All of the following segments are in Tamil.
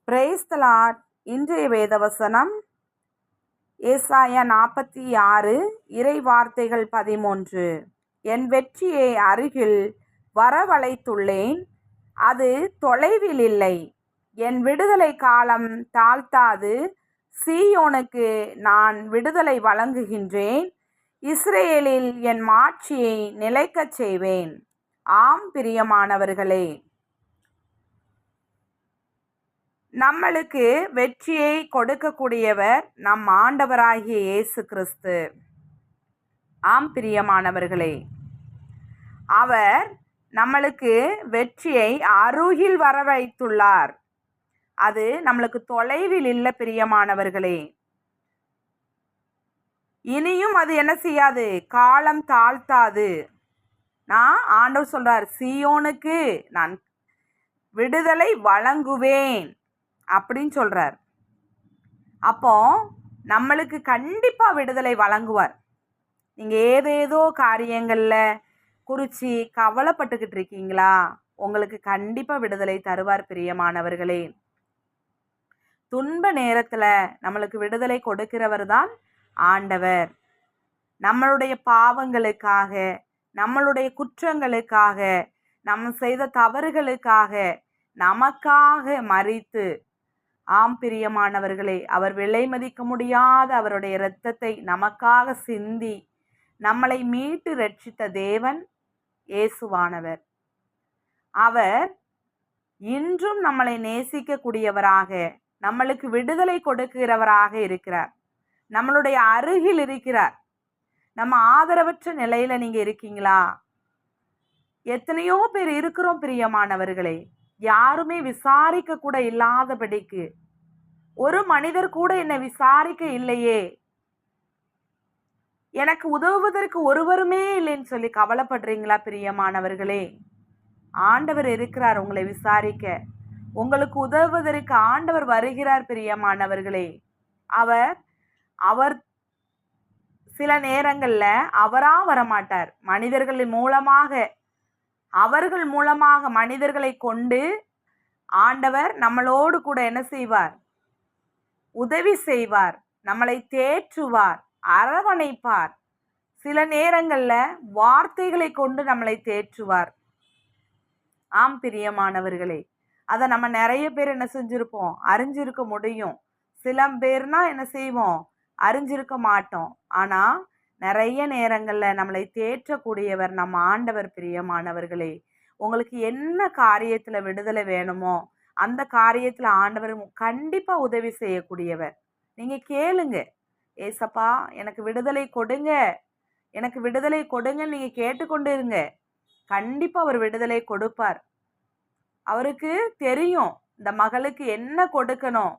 Praise the Lord. இன்றைய வேதவசனம் ஏசாயா 46 இறை வார்த்தைகள் 13. என் வெற்றியை அருகில் வரவழைத்துள்ளேன், அது தொலைவில் இல்லை. என் விடுதலை காலம் தாழ்த்தாது, சீயோனுக்கு நான் விடுதலை வழங்குகின்றேன். இஸ்ரேலில் என் மாட்சியை நிலைக்கச் செய்வேன். ஆம் பிரியமானவர்களே, நம்மளுக்கு வெற்றியை கொடுக்கக்கூடியவர் நம் ஆண்டவராகிய இயேசு கிறிஸ்து. ஆம் பிரியமானவர்களே, அவர் நம்மளுக்கு வெற்றியை அருகில் வர வைத்துள்ளார். அது நம்மளுக்கு தொலைவில் இல்லை பிரியமானவர்களே. இனியும் அது என்ன செய்யாது, காலம் தாழ்த்தாது. ஆண்டவர் சொல்றார், சீயோனுக்கு நான் விடுதலை வழங்குவேன் அப்படின்னு சொல்றார். அப்போ நம்மளுக்கு கண்டிப்பா விடுதலை வழங்குவார். நீங்க ஏதேதோ காரியங்கள்ல குறிச்சி கவலைப்பட்டுக்கிட்டு இருக்கீங்களா? உங்களுக்கு கண்டிப்பா விடுதலை தருவார் பிரியமானவர்களே. துன்ப நேரத்துல நம்மளுக்கு விடுதலை கொடுக்கிறவர் தான் ஆண்டவர். நம்மளுடைய பாவங்களுக்காக, நம்மளுடைய குற்றங்களுக்காக, நம்ம செய்த தவறுகளுக்காக நமக்காக மரித்து, ஆம் பிரியமானவர்களே, அவர் விலை மதிக்க முடியாத அவருடைய இரத்தத்தை நமக்காக சிந்தி நம்மளை மீட்டு ரட்சித்த தேவன் இயேசுவானவர். அவர் இன்றும் நம்மளை நேசிக்கக்கூடியவராக, நம்மளுக்கு விடுதலை கொடுக்கிறவராக இருக்கிறார். நம்மளுடைய அருகில் இருக்கிறார். நம்ம ஆதரவற்ற நிலையில நீங்க இருக்கீங்களா? எத்தனையோ பேர் இருக்கிறோம் பிரியமானவர்களே. யாருமே விசாரிக்க கூட இல்லாதபடிக்கு, ஒரு மனிதர் கூட என்னை விசாரிக்க இல்லையே, எனக்கு உதவுவதற்கு ஒருவருமே இல்லைன்னு சொல்லி கவலைப்படுறீங்களா பிரியமானவர்களே? ஆண்டவர் இருக்கிறார் உங்களை விசாரிக்க. உங்களுக்கு உதவுவதற்கு ஆண்டவர் வருகிறார் பிரியமானவர்களே. அவர் சில நேரங்கள்ல அவரா வரமாட்டார். அவர்கள் மூலமாக மனிதர்களை கொண்டு ஆண்டவர் நம்மளோடு கூட என்ன செய்வார்? உதவி செய்வார், நம்மளை தேற்றுவார், அரவணைப்பார். சில நேரங்கள்ல வார்த்தைகளை கொண்டு நம்மளை தேற்றுவார். ஆம் பிரியமானவர்களே, அதை நம்ம நிறைய பேர் என்ன செஞ்சிருப்போம், அறிஞ்சிருக்க முடியும். சில பேர்னா என்ன செய்வோம், அறிஞ்சிருக்க மாட்டோம். ஆனா நிறைய நேரங்கள்ல நம்மளை தேற்றக்கூடியவர் நம்ம ஆண்டவர் பிரியமானவர்களே. உங்களுக்கு என்ன காரியத்துல விடுதலை வேணுமோ அந்த காரியத்துல ஆண்டவர் கண்டிப்பா உதவி செய்யக்கூடியவர். நீங்க கேளுங்க, ஏசப்பா எனக்கு விடுதலை கொடுங்க, எனக்கு விடுதலை கொடுங்க, நீங்க கேட்டுக்கொண்டு இருங்க. கண்டிப்பா அவர் விடுதலை கொடுப்பார். அவருக்கு தெரியும் இந்த மகளுக்கு என்ன கொடுக்கணும்,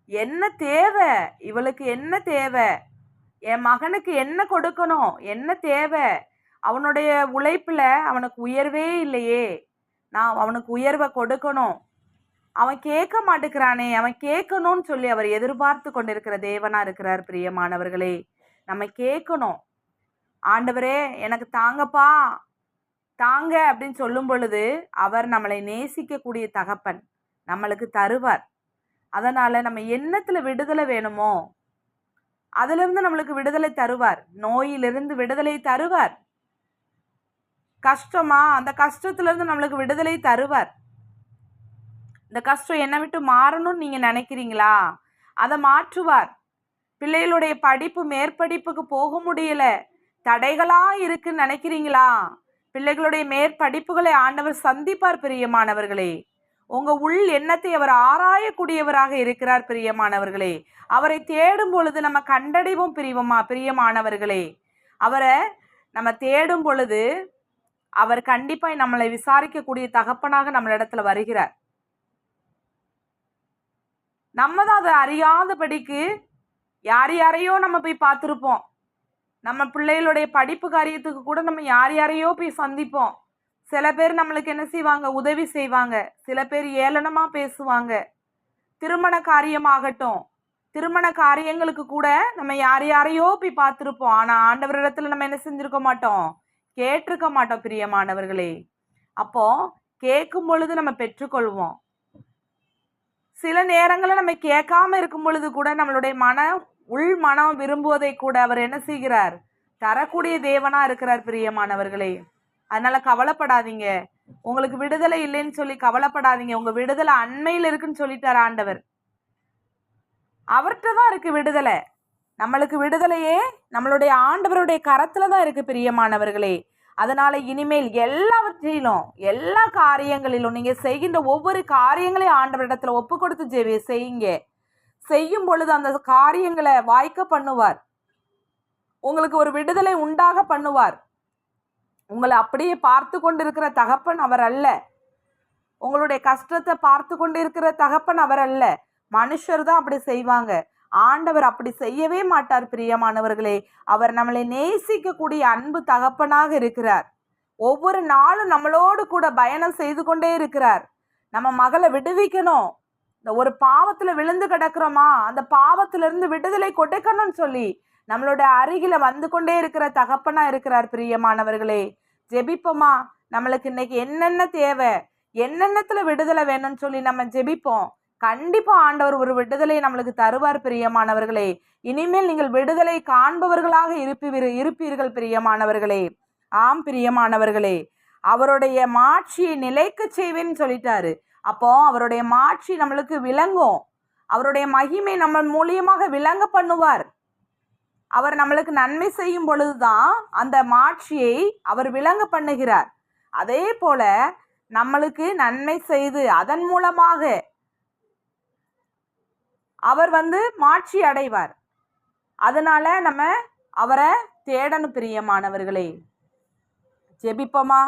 என்ன தேவை, இவளுக்கு என்ன தேவை, என் மகனுக்கு என்ன கொடுக்கணும், என்ன தேவை. அவனுடைய உழைப்புல அவனுக்கு உயர்வே இல்லையே, நான் அவனுக்கு உயர்வை கொடுக்கணும். அவன் கேட்க மாட்டேங்கிறானே, அவன் கேட்கணும்னு சொல்லி அவர் எதிர்பார்த்து கொண்டிருக்கிற தேவனா இருக்கிறார் பிரியமானவர்களே. நம்ம கேட்கணும், ஆண்டவரே எனக்கு தாங்கப்பா தாங்க அப்படின்னு சொல்லும் பொழுது அவர் நம்மளை நேசிக்கக்கூடிய தகப்பன் நம்மளுக்கு தருவார். அதனால நம்ம என்னத்துல விடுதலை வேணுமோ அதிலிருந்து நம்மளுக்கு விடுதலை தருவார். நோயிலிருந்து விடுதலை தருவார். கஷ்டமா, அந்த கஷ்டத்திலிருந்து நம்மளுக்கு விடுதலை தருவார். இந்த கஷ்டம் என்னை விட்டு மாறணும்னு நீங்க நினைக்கிறீங்களா? அதை மாற்றுவார். பிள்ளைகளுடைய படிப்பு மேற்படிப்புக்கு போக முடியல, தடைகளா இருக்குன்னு நினைக்கிறீங்களா? பிள்ளைகளுடைய மேற்படிப்புகளை ஆண்டவர் சந்திப்பார் பிரியமானவர்களே. உங்க உள் எண்ணத்தை அவர் ஆராயக்கூடியவராக இருக்கிறார் பிரியமானவர்களே. அவரை தேடும் பொழுது நம்ம கண்டடைவோம் பிரியமானவர்களே. அவரை நம்ம தேடும் பொழுது அவர் கண்டிப்பா நம்மளை விசாரிக்கக்கூடிய தகப்பனாக நம்மளிடத்துல வருகிறார். நம்ம தான் அதை அறியாதபடிக்கு யாரையோ நம்ம போய் பார்த்துருப்போம். நம்ம பிள்ளைகளுடைய படிப்பு காரியத்துக்கு கூட நம்ம யாரையோ போய் சந்திப்போம். சில பேர் நம்மளுக்கு என்ன செய்வாங்க, உதவி செய்வாங்க. சில பேர் ஏளனமா பேசுவாங்க. திருமண காரியமாகட்டும், திருமண காரியங்களுக்கு கூட நம்ம யாரையோ போய் பார்த்துருப்போம். ஆனா ஆண்டவரிடத்துல நம்ம என்ன செஞ்சிருக்க மாட்டோம், கேட்டிருக்க மாட்டோம் பிரியமானவர்களே. அப்போ கேட்கும் பொழுது நம்ம பெற்றுக்கொள்வோம். சில நேரங்களில் நம்ம கேட்காம இருக்கும் பொழுது கூட நம்மளுடைய உள் மனம் விரும்புவதை கூட அவர் என்ன செய்கிறார்? தரக்கூடிய தேவனா இருக்கிறார் பிரியமானவர்களே. அதனால கவலைப்படாதீங்க. உங்களுக்கு விடுதலை இல்லைன்னு சொல்லி கவலைப்படாதீங்க. உங்க விடுதலை அண்மையில் இருக்குன்னு சொல்லிட்டார் ஆண்டவர். அவர்கிட்ட தான் இருக்கு விடுதலை. நம்மளுக்கு விடுதலையே நம்மளுடைய ஆண்டவருடைய கரத்துல தான் இருக்கு பிரியமானவர்களே. அதனால இனிமேல் எல்லாவற்றிலும் எல்லா காரியங்களிலும் நீங்க செய்கின்ற ஒவ்வொரு காரியங்களையும் ஆண்டவரிடத்துல ஒப்பு கொடுத்து செய்யுங்க. செய்யும் பொழுது அந்த காரியங்களை வாய்க்க பண்ணுவார். உங்களுக்கு ஒரு விடுதலை உண்டாக பண்ணுவார். உங்களை அப்படியே பார்த்து கொண்டிருக்கிற தகப்பன் அவர் அல்ல. உங்களுடைய கஷ்டத்தை பார்த்து கொண்டிருக்கிற தகப்பன் அவர் அல்ல. மனுஷர் தான் அப்படி செய்வாங்க. ஆண்டவர் அப்படி செய்யவே மாட்டார் பிரியமானவர்களே. அவர் நம்மளை நேசிக்கக்கூடிய அன்பு தகப்பனாக இருக்கிறார். ஒவ்வொரு நாளும் நம்மளோடு கூட பயணம் செய்து கொண்டே இருக்கிறார். நம்ம மகளை விடுவிக்கணும். இந்த ஒரு பாவத்துல விழுந்து கிடக்கிறோமா, அந்த பாவத்திலிருந்து விடுதலை கொடுக்கணும்னு சொல்லி நம்மளோட அருகில வந்து கொண்டே இருக்கிற தகப்பனா இருக்கிறார் பிரியமானவர்களே. ஜெபிப்போமா? நம்மளுக்கு இன்னைக்கு என்னென்ன தேவை, என்னென்னத்துல விடுதலை வேணும்னு சொல்லி நம்ம ஜெபிப்போம். கண்டிப்பா ஆண்டவர் ஒரு விடுதலையை நம்மளுக்கு தருவார் பிரியமானவர்களே. இனிமேல் நீங்கள் விடுதலை காண்பவர்களாக இருப்பீர்கள் பிரியமானவர்களே. ஆம் பிரியமானவர்களே, அவருடைய மாட்சியை நிலைக்க செய்வேன்னு சொல்லிட்டாரு. அப்போ அவருடைய மாட்சி நம்மளுக்கு விளங்கும். அவருடைய மகிமை நம்ம மூலியமாக விளங்க பண்ணுவார். அவர் நம்மளுக்கு நன்மை செய்யும் பொழுதுதான் அந்த மாட்சியை அவர் விளங்க பண்ணுகிறார். அதே போல நம்மளுக்கு நன்மை செய்து அதன் மூலமாக அவர் மாட்சி அடைவார். அதனால நம்ம அவரை தேடணும் பிரியமானவர்களே. ஜெபிப்போமா?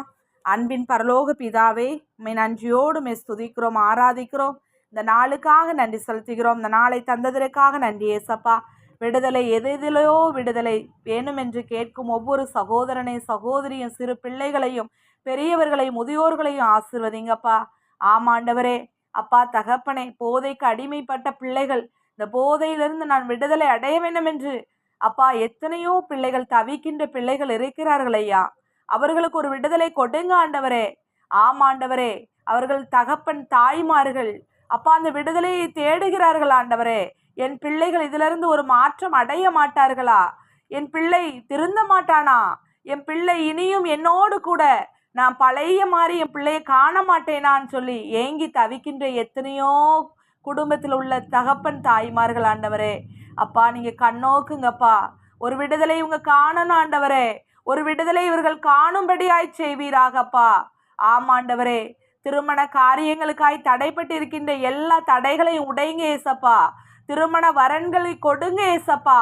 அன்பின் பரலோக பிதாவே, உம்மை நன்றியோடு ஸ்துதிக்கிறோம், ஆராதிக்கிறோம். இந்த நாளுக்காக நன்றி செலுத்துகிறோம். இந்த நாளை தந்ததற்காக நன்றி ஏசப்பா. விடுதலை எதிலையோ விடுதலை வேணும் என்று கேட்கும் ஒவ்வொரு சகோதரனை சகோதரியும் சிறு பிள்ளைகளையும் பெரியவர்களையும் முதியோர்களையும் ஆசீர்வதிங்கப்பா. ஆமாண்டவரே, அப்பா தகப்பனே, போதைக்கு அடிமைப்பட்ட பிள்ளைகள், இந்த போதையிலிருந்து நான் விடுதலை அடைய வேண்டும் என்று அப்பா எத்தனையோ பிள்ளைகள் தவிக்கின்ற பிள்ளைகள் இருக்கிறார்கள் ஐயா. அவர்களுக்கு ஒரு விடுதலை கொடுங்க ஆண்டவரே. ஆமாண்டவரே, அவர்கள் தகப்பன் தாய்மார்கள் அப்பா அந்த விடுதலையை தேடுகிறார்கள் ஆண்டவரே. என் பிள்ளைகள் இதிலிருந்து ஒரு மாற்றம் அடைய மாட்டார்களா? என் பிள்ளை திருந்த மாட்டானா? என் பிள்ளை இனியும் என்னோடு கூட நான் பழைய மாதிரி என் பிள்ளையை காண மாட்டேனான்னு சொல்லி ஏங்கி தவிக்கின்ற எத்தனையோ குடும்பத்தில் உள்ள தகப்பன் தாய்மார்கள் ஆண்டவரே. அப்பா நீங்க கண்ணோக்குங்கப்பா. ஒரு விடுதலை இவங்க காணணும் ஆண்டவரே. ஒரு விடுதலை இவர்கள் காணும்படியாய் செய்வீராகப்பா. ஆமாண்டவரே, திருமண காரியங்களுக்காய் தடைப்பட்டு இருக்கின்ற எல்லா தடைகளையும் உடைங்க ஏசப்பா. திருமண வரன்களை கொடுங்க ஏசப்பா.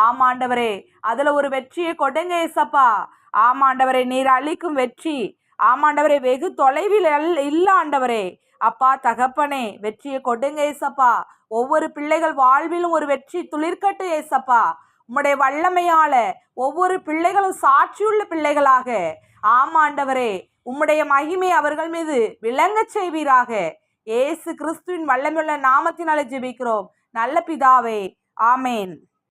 ஆமாண்டவரே, அதுல ஒரு வெற்றியை கொடுங்க ஏசப்பா. ஆமாண்டவரே, நீர் அளிக்கும் வெற்றி ஆமாண்டவரே வெகு தொலைவில் இல்ல ஆண்டவரே. அப்பா தகப்பனே, வெற்றியை கொடுங்க ஏசப்பா. ஒவ்வொரு பிள்ளைகள் வாழ்விலும் ஒரு வெற்றி துளிர்க்கட்டு ஏசப்பா. உம்முடைய வல்லமையால ஒவ்வொரு பிள்ளைகளும் சாட்சியுள்ள பிள்ளைகளாக ஆமாண்டவரே உம்முடைய மகிமை அவர்கள் மீது விளங்க செய்வீராக. இயேசு கிறிஸ்துவின் வல்லமையுள்ள நாமத்தினாலே ஜெபிக்கிறோம் நல்ல பிதாவே, ஆமேன்.